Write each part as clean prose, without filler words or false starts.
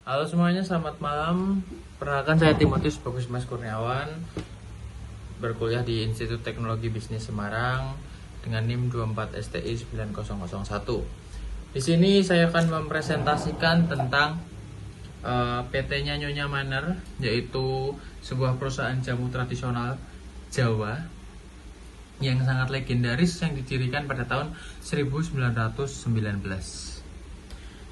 Halo semuanya, selamat malam. Perkenalkan saya Timotius Bagus Mas Kurniawan, berkuliah di Institut Teknologi Bisnis Semarang dengan NIM 24 STI 9001. Di sini saya akan mempresentasikan tentang PT-nya Nyonya Manner, yaitu sebuah perusahaan jamu tradisional Jawa yang sangat legendaris yang didirikan pada tahun 1919.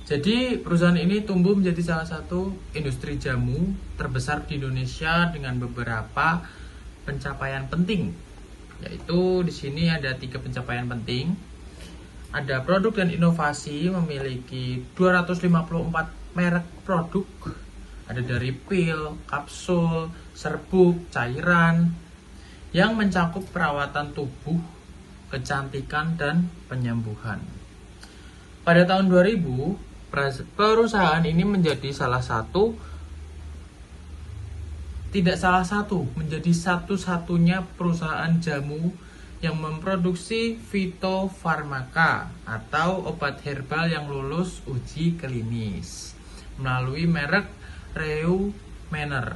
Jadi perusahaan ini tumbuh menjadi salah satu industri jamu terbesar di Indonesia dengan beberapa pencapaian penting. Yaitu di sini ada 3 pencapaian penting. Ada produk dan inovasi, memiliki 254 merek produk. Ada dari pil, kapsul, serbuk, cairan yang mencakup perawatan tubuh, kecantikan dan penyembuhan. Pada tahun 2000, perusahaan ini menjadi menjadi satu-satunya perusahaan jamu yang memproduksi fitofarmaka atau obat herbal yang lulus uji klinis melalui merek Reu Manner.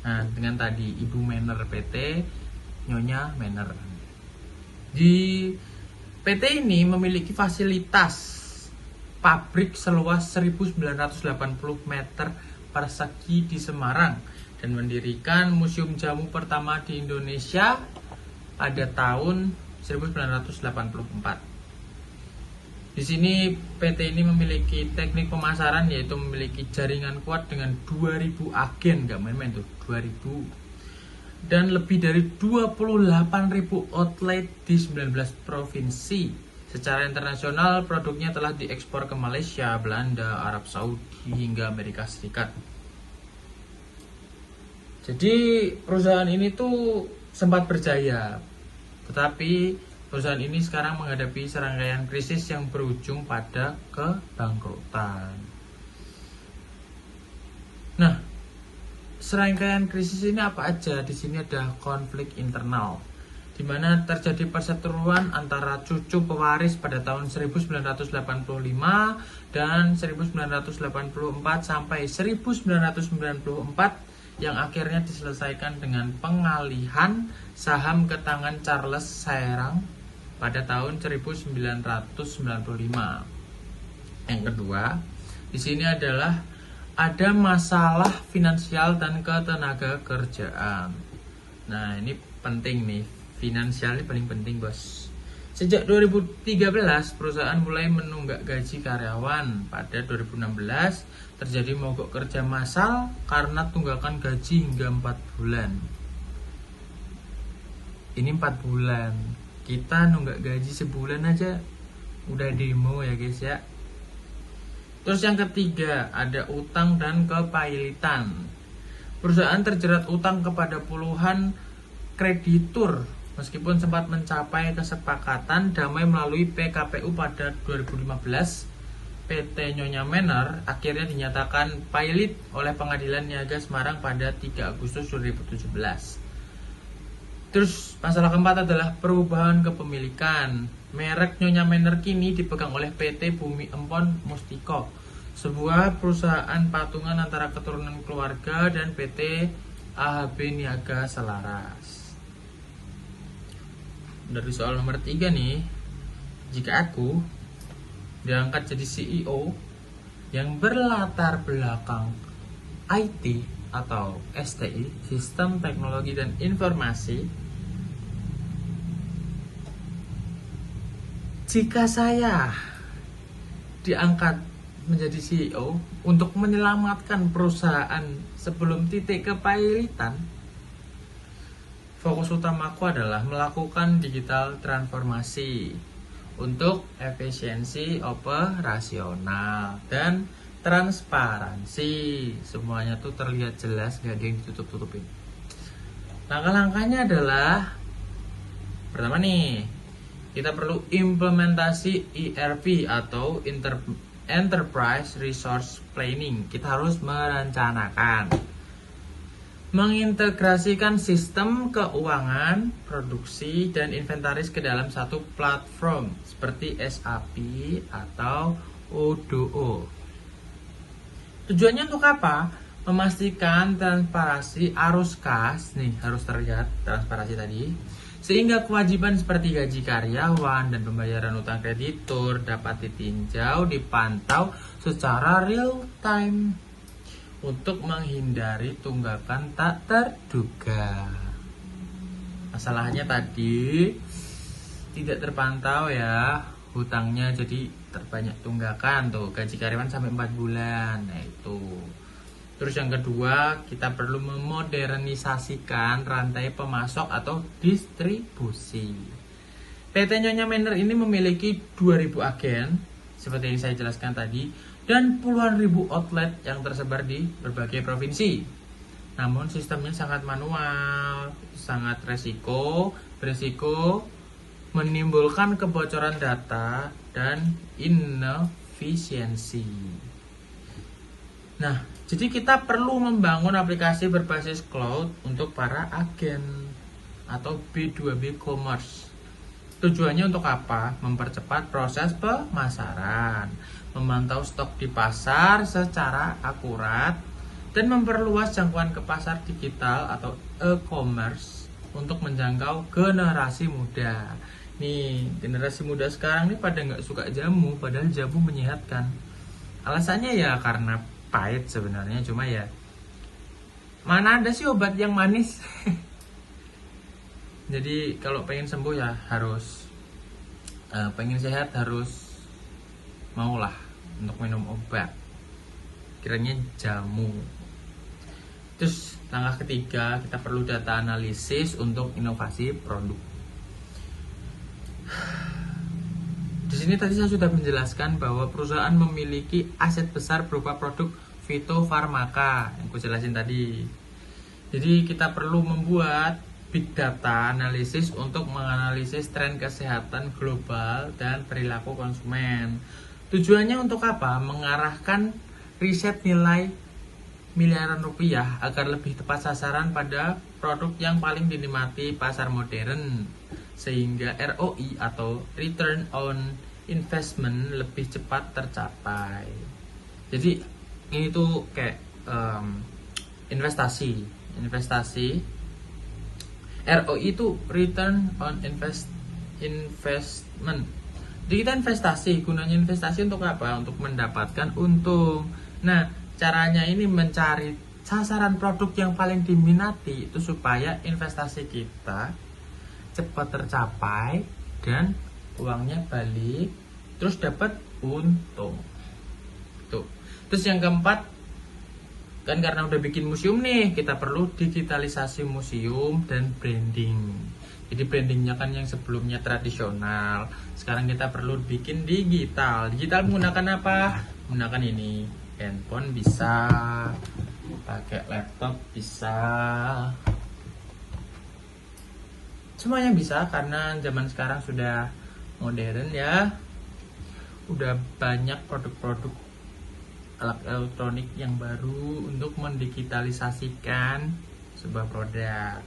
Nah, dengan tadi Ibu Manner PT, Nyonya Manner. Di PT ini memiliki fasilitas pabrik seluas 1980 meter persegi di Semarang dan mendirikan museum jamu pertama di Indonesia pada tahun 1984. Di sini PT ini memiliki teknik pemasaran, yaitu memiliki jaringan kuat dengan 2000 agen, nggak main-main tuh, 2000, dan lebih dari 28.000 outlet di 19 provinsi. Secara internasional, produknya telah diekspor ke Malaysia, Belanda, Arab Saudi, hingga Amerika Serikat. Jadi perusahaan ini tuh sempat berjaya, tetapi perusahaan ini sekarang menghadapi serangkaian krisis yang berujung pada kebangkrutan. Nah, serangkaian krisis ini apa aja? Di sini ada konflik internal, di mana terjadi perseteruan antara cucu pewaris pada tahun 1985 dan 1984 sampai 1994 yang akhirnya diselesaikan dengan pengalihan saham ke tangan Charles Saerang pada tahun 1995. Yang kedua, di sini adalah ada masalah finansial dan ketenaga kerjaan. Nah, ini penting nih. Finansial ini paling penting, bos. Sejak 2013, perusahaan mulai menunggak gaji karyawan. Pada 2016, terjadi mogok kerja massal karena tunggakan gaji hingga 4 bulan. Ini 4 bulan. Kita nunggak gaji sebulan aja udah demo ya guys ya. Terus yang ketiga, ada utang dan kepailitan. Perusahaan terjerat utang kepada puluhan kreditur meskipun sempat mencapai kesepakatan damai melalui PKPU pada 2015. PT Nyonya Manner akhirnya dinyatakan pailit oleh Pengadilan Niaga Semarang pada 3 Agustus 2017. Terus masalah keempat adalah perubahan kepemilikan. Merek Nyonya Manner kini dipegang oleh PT Bumi Empon Mustiko, sebuah perusahaan patungan antara keturunan keluarga dan PT AHB Niaga Selaras. Dari soal nomor 3 nih, jika aku diangkat jadi CEO yang berlatar belakang IT atau STI, Sistem Teknologi dan Informasi, jika saya diangkat menjadi CEO untuk menyelamatkan perusahaan sebelum titik kepailitan, fokus utamaku adalah melakukan digital transformasi untuk efisiensi operasional dan transparansi. Semuanya tuh terlihat jelas, gak ada yang ditutup-tutupin. Langkah-langkahnya adalah, pertama nih, kita perlu implementasi ERP atau Enterprise Resource Planning. Kita harus merencanakan, mengintegrasikan sistem keuangan, produksi, dan inventaris ke dalam satu platform seperti SAP atau ODO. Tujuannya untuk apa? Memastikan transparansi arus kas, nih harus terlihat transparansi tadi, sehingga kewajiban seperti gaji karyawan dan pembayaran utang kreditur dapat ditinjau, dipantau secara real time untuk menghindari tunggakan tak terduga. Masalahnya tadi tidak terpantau ya, hutangnya jadi terbanyak tunggakan tuh, gaji karyawan sampai 4 bulan. Nah itu. Terus yang kedua, kita perlu memodernisasikan rantai pemasok atau distribusi. PT Nyonya Manner ini memiliki 2000 agen seperti yang saya jelaskan tadi dan puluhan ribu outlet yang tersebar di berbagai provinsi. Namun sistemnya sangat manual, sangat beresiko menimbulkan kebocoran data dan inefisiensi. Nah, jadi kita perlu membangun aplikasi berbasis cloud untuk para agen atau B2B commerce. Tujuannya untuk apa? Mempercepat proses pemasaran, memantau stok di pasar secara akurat, dan memperluas jangkauan ke pasar digital atau e-commerce untuk menjangkau generasi muda. Nih, generasi muda sekarang nih pada nggak suka jamu, padahal jamu menyehatkan. Alasannya ya karena pahit sebenarnya, cuma ya mana ada sih obat yang manis. Jadi kalau pengen sembuh ya harus pengen sehat harus maulah untuk minum obat, kiranya jamu. Terus langkah ketiga, kita perlu data analisis untuk inovasi produk. Di sini tadi saya sudah menjelaskan bahwa perusahaan memiliki aset besar berupa produk fitofarmaka yang aku jelasin tadi. Jadi kita perlu membuat big data analisis untuk menganalisis tren kesehatan global dan perilaku konsumen. Tujuannya untuk apa? Mengarahkan riset nilai miliaran rupiah agar lebih tepat sasaran pada produk yang paling dinikmati pasar modern, sehingga ROI atau Return on Investment lebih cepat tercapai. Jadi ini tuh kayak investasi ROI itu Return on Investment. Jadi kita investasi, gunanya investasi untuk apa? Untuk mendapatkan untung. Nah, caranya ini mencari sasaran produk yang paling diminati itu supaya investasi kita cepat tercapai dan uangnya balik, terus dapat untung. Tuh. Terus yang keempat, kan karena udah bikin museum nih, kita perlu digitalisasi museum dan branding. Jadi brandingnya kan yang sebelumnya tradisional, sekarang kita perlu bikin digital. Digital menggunakan apa? Menggunakan ini, handphone bisa, pakai laptop bisa, semuanya bisa karena zaman sekarang sudah modern ya. Udah banyak produk-produk alat elektronik yang baru untuk mendigitalisasikan sebuah produk.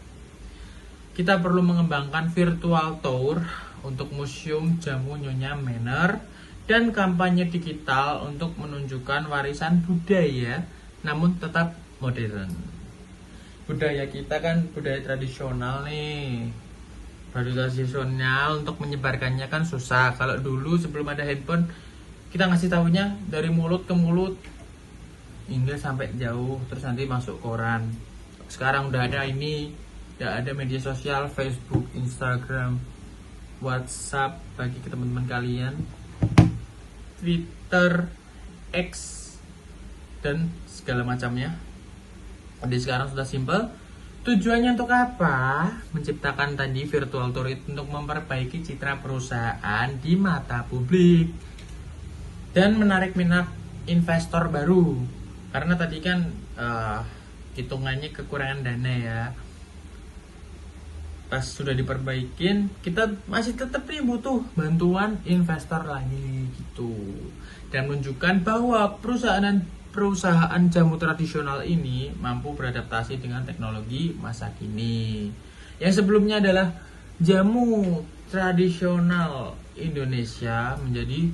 Kita perlu mengembangkan virtual tour untuk museum jamu Nyonya Manner dan kampanye digital untuk menunjukkan warisan budaya namun tetap modern. Budaya kita kan budaya tradisional nih. Tradisional untuk menyebarkannya kan susah. Kalau dulu sebelum ada handphone, kita ngasih tahunya dari mulut ke mulut hingga sampai jauh, terus nanti masuk koran. Sekarang udah ada ini, udah ada media sosial, Facebook, Instagram, WhatsApp bagi ke teman-teman kalian, Twitter, X, dan segala macamnya. Jadi sekarang sudah simple. Tujuannya untuk apa? Menciptakan tadi virtual tour itu untuk memperbaiki citra perusahaan di mata publik dan menarik minat investor baru. Karena tadi kan hitungannya kekurangan dana ya. Pas sudah diperbaikin, kita masih tetap nih butuh bantuan investor lagi gitu. Dan menunjukkan bahwa perusahaan jamu tradisional ini mampu beradaptasi dengan teknologi masa kini. Yang sebelumnya adalah jamu tradisional Indonesia menjadi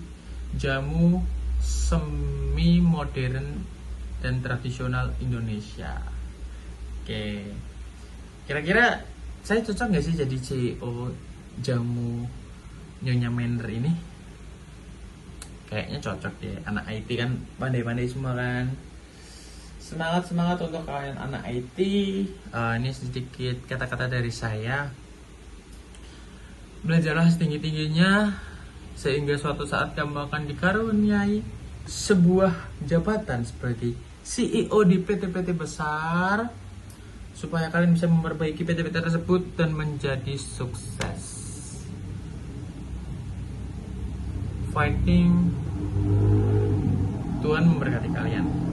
jamu semi modern dan tradisional Indonesia. Oke, kira-kira saya cocok nggak sih jadi CEO jamu Nyonya Manner ini? Kayaknya cocok deh, anak IT kan pandai-pandai semua kan. Semangat untuk kalian anak IT. Ini sedikit kata-kata dari saya. Belajarlah setinggi-tingginya sehingga suatu saat kamu akan dikaruniai sebuah jabatan sebagai CEO di PT-PT besar, supaya kalian bisa memperbaiki PT-PT tersebut dan menjadi sukses. Fighting. Tuhan memberkati kalian.